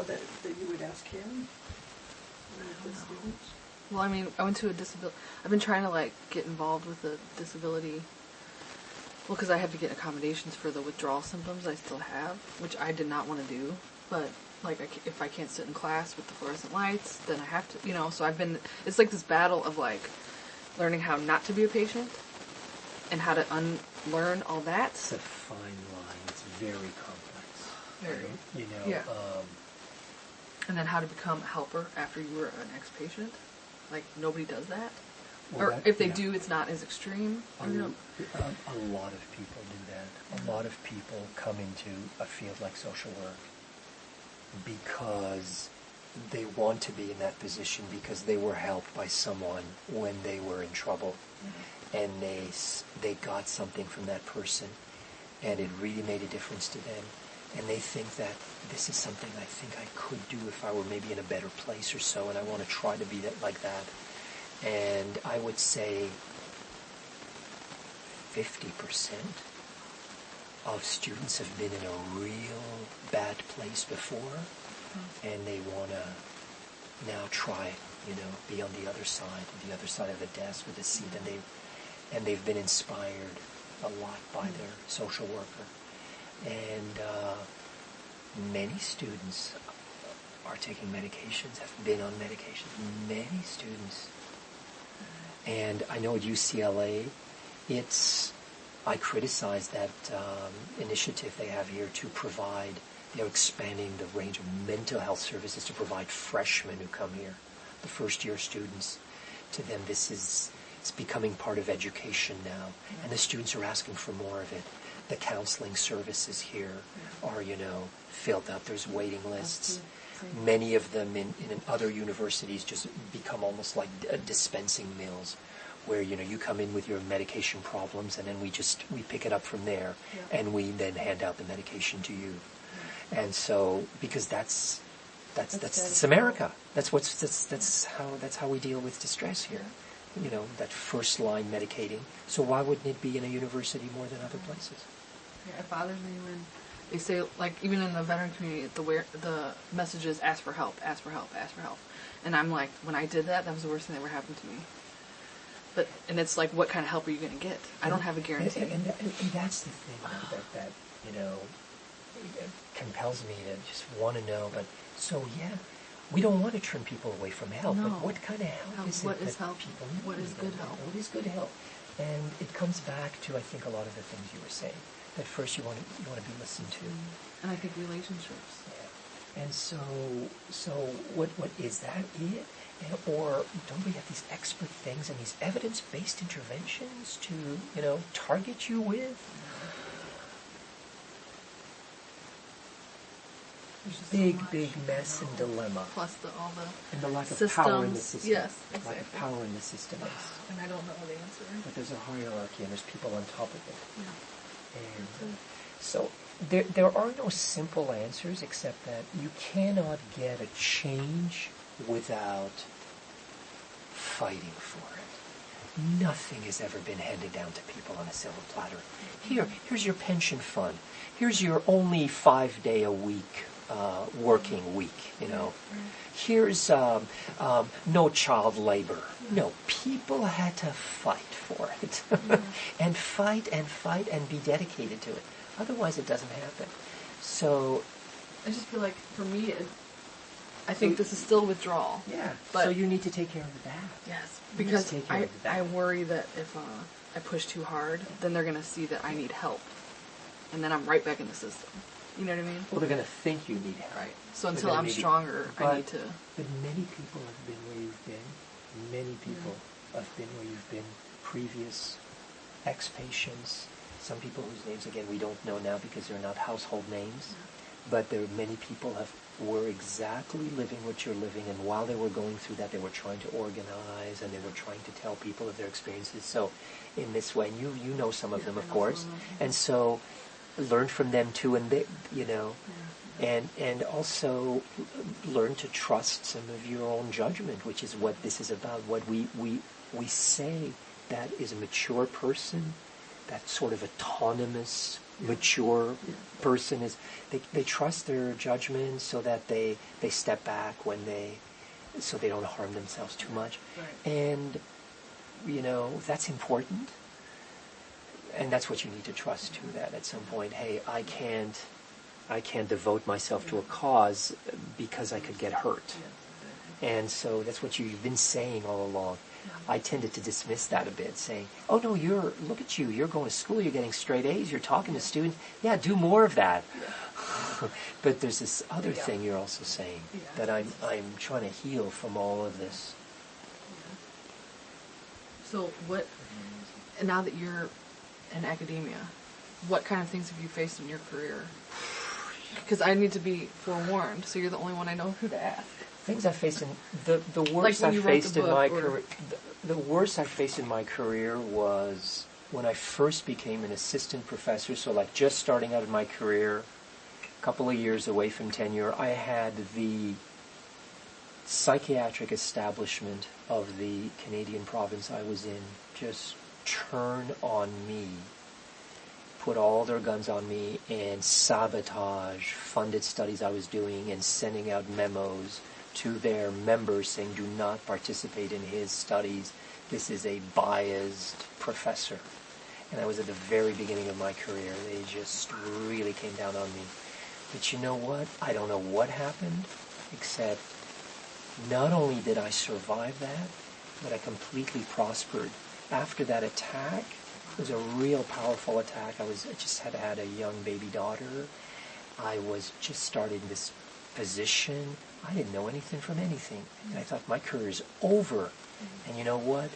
that you would ask him? Well, I mean, I went to a I've been trying to, like, get involved with the disability. Well, because I have to get accommodations for the withdrawal symptoms I still have, which I did not want to do. But, like, if I can't sit in class with the fluorescent lights, then I have to, you know. So it's like this battle of, like, learning how not to be a patient and how to unlearn all that. It's a fine line. It's very complex. Very. You know. Yeah. And then how to become a helper after you were an ex-patient. Like, nobody does that. Well, or if they do, it's not as extreme. A lot of people do that. A lot of people come into a field like social work because they want to be in that position because they were helped by someone when they were in trouble. Mm-hmm. And they got something from that person, and it really made a difference to them. And they think that this is something I think I could do if I were maybe in a better place or so, and I want to try to be like that. And I would say 50% of students have been in a real bad place before, and they want to now try, be on the other side of the desk with a seat, and they've been inspired a lot by their social worker. And many students are taking medications, have been on medications. Many students. And I know at UCLA, I criticize that initiative they have here to provide, they're expanding the range of mental health services to provide freshmen who come here, the first-year students. To them, it's becoming part of education now. And the students are asking for more of it. The counseling services here are, filled up. There's waiting lists. Many of them in other universities just become almost like dispensing mills, where you come in with your medication problems, and then we pick it up from there, and we then hand out the medication to you. And so, because that's America. That's how we deal with distress here. That first line medicating. So why wouldn't it be in a university more than other places? Yeah, it bothers me when they say, like, even in the veteran community, the message is ask for help, ask for help, ask for help. And I'm like, when I did that was the worst thing that ever happened to me. And it's like, what kind of help are you going to get? I don't have a guarantee. And that's the thing that compels me to just want to know. But so, we don't want to turn people away from help. No. But what kind of help is it that people need? What is good help? What is good help? And it comes back to, I think, a lot of the things you were saying. That first you want to be listened to. And I think relationships. Yeah. And so what is that it? Or don't we have these expert things and these evidence-based interventions to, target you with? Big mess and dilemma. Plus and the lack of systems. Power in the system. Yes, exactly. Lack of power in the system. And I don't know the answer. But there's a hierarchy and there's people on top of it. Yeah. And so there are no simple answers except that you cannot get a change without fighting for it. Nothing has ever been handed down to people on a silver platter. Here's your pension fund. Here's your only 5-day-a-week working week, Here's no child labor. No, people had to fight for it. and fight and be dedicated to it. Otherwise it doesn't happen. So I just feel like, for me, I think this is still withdrawal. Yeah, but so you need to take care of that. Yes, because I worry that if I push too hard, then they're going to see that I need help. And then I'm right back in the system. You know what I mean? Well, they're going to think you need help. Right. So until I'm stronger, I need to... But many people have been where you've been. Many people have been where you've been. Previous ex-patients. Some people whose names, again, we don't know now because they're not household names. But there are many people were exactly living what you're living, and while they were going through that, they were trying to organize, and they were trying to tell people of their experiences. So in this way, and you know some of them, of course. And so... learn from them too, and they, and also learn to trust some of your own judgment, which is what this is about. What we say that is a mature person, that sort of autonomous mature person is they trust their judgment so that they step back so they don't harm themselves too much. Right. And that's important. And that's what you need to trust too, that at some point, hey, I can't devote myself to a cause because I could get hurt. And so that's what you've been saying all along. I tended to dismiss that a bit, saying, oh no, look at you, you're going to school, you're getting straight A's, you're talking to students, yeah, do more of that. But there's this other thing you're also saying, that I'm trying to heal from all of this. So now that you're in academia, what kind of things have you faced in your career? Because I need to be forewarned, so you're the only one I know who to ask. Things I faced in the worst I faced in my career. The worst I faced in my career was when I first became an assistant professor. So, like just starting out in my career, a couple of years away from tenure, I had the psychiatric establishment of the Canadian province I was in just turn on me, put all their guns on me, and sabotage funded studies I was doing and sending out memos to their members saying, do not participate in his studies. This is a biased professor. And I was at the very beginning of my career. They just really came down on me. But you know what? I don't know what happened, except not only did I survive that, but I completely prospered. After that attack, it was a real powerful attack. I just had a young baby daughter. I was just starting this position. I didn't know anything from anything. And I thought my career is over. And you know what?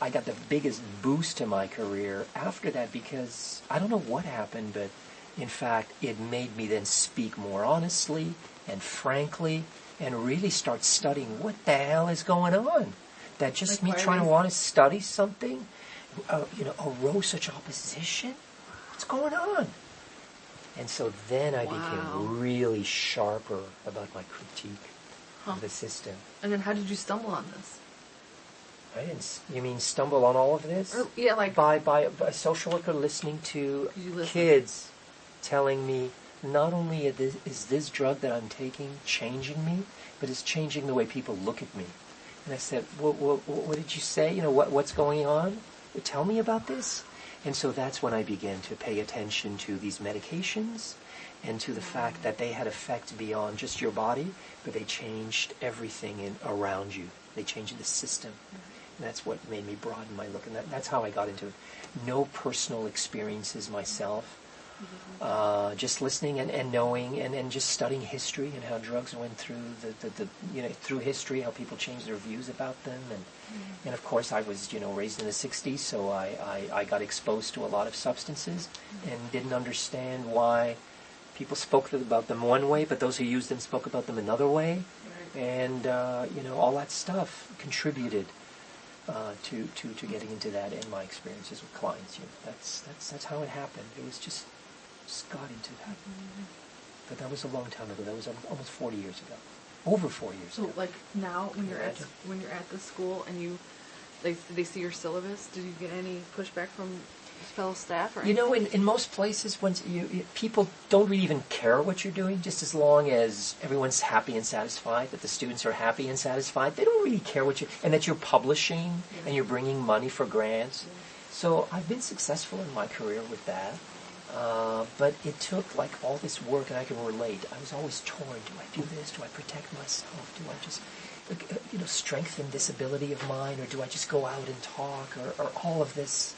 I got the biggest boost to my career after that, because I don't know what happened, but in fact, it made me then speak more honestly and frankly and really start studying what the hell is going on. That just me trying to want to study something, arose such opposition. What's going on? And so then I became really sharper about my critique of the system. And then how did you stumble on this? I didn't. You mean stumble on all of this? By a social worker listening to kids telling me, not only is this drug that I'm taking changing me, but it's changing the way people look at me. And I said, what did you say? What's going on? Tell me about this. And so that's when I began to pay attention to these medications and to the fact that they had effect beyond just your body, but they changed everything around you. They changed the system. And that's what made me broaden my look. And that's how I got into it. No personal experiences myself. Just listening and knowing and just studying history and how drugs went through through history, how people changed their views about them, and of course I was raised in the 60s, so I got exposed to a lot of substances and didn't understand why people spoke about them one way, but those who used them spoke about them another way, and all that stuff contributed to getting into that in my experiences with clients. That's how it happened. It was just got into that. But that was a long time ago. That was almost 40 years ago. Over 40 years ago. So like now when you're at the school and they see your syllabus, did you get any pushback from fellow staff or anything? In most places, once people don't really even care what you're doing, just as long as everyone's happy and satisfied, that the students are happy and satisfied. They don't really care and that you're publishing and you're bringing money for grants. So I've been successful in my career with that. But it took all this work, and I can relate. I was always torn. Do I do this? Do I protect myself? Do I just, strengthen this ability of mine, or do I just go out and talk, or all of this,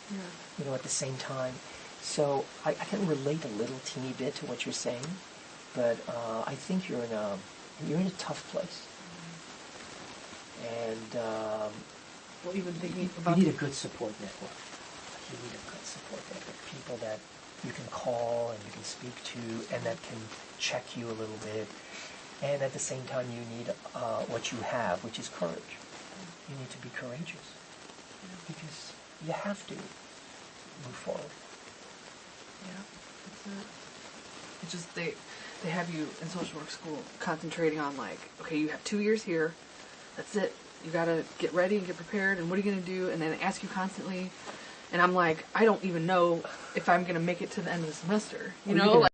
at the same time? So I can relate a little teeny bit to what you're saying, but I think you're in a tough place, and even thinking about you need a good support network. You need a good support network. People that you can call and you can speak to, and that can check you a little bit. And at the same time, you need what you have, which is courage. You need to be courageous, because you have to move forward. Yeah, that's it. It's just they have you in social work school concentrating on okay, you have 2 years here. That's it. You got to get ready and get prepared. And what are you going to do? And then ask you constantly, And I'm like, I don't even know if I'm going to make it to the end of the semester. You Well, know? can Like,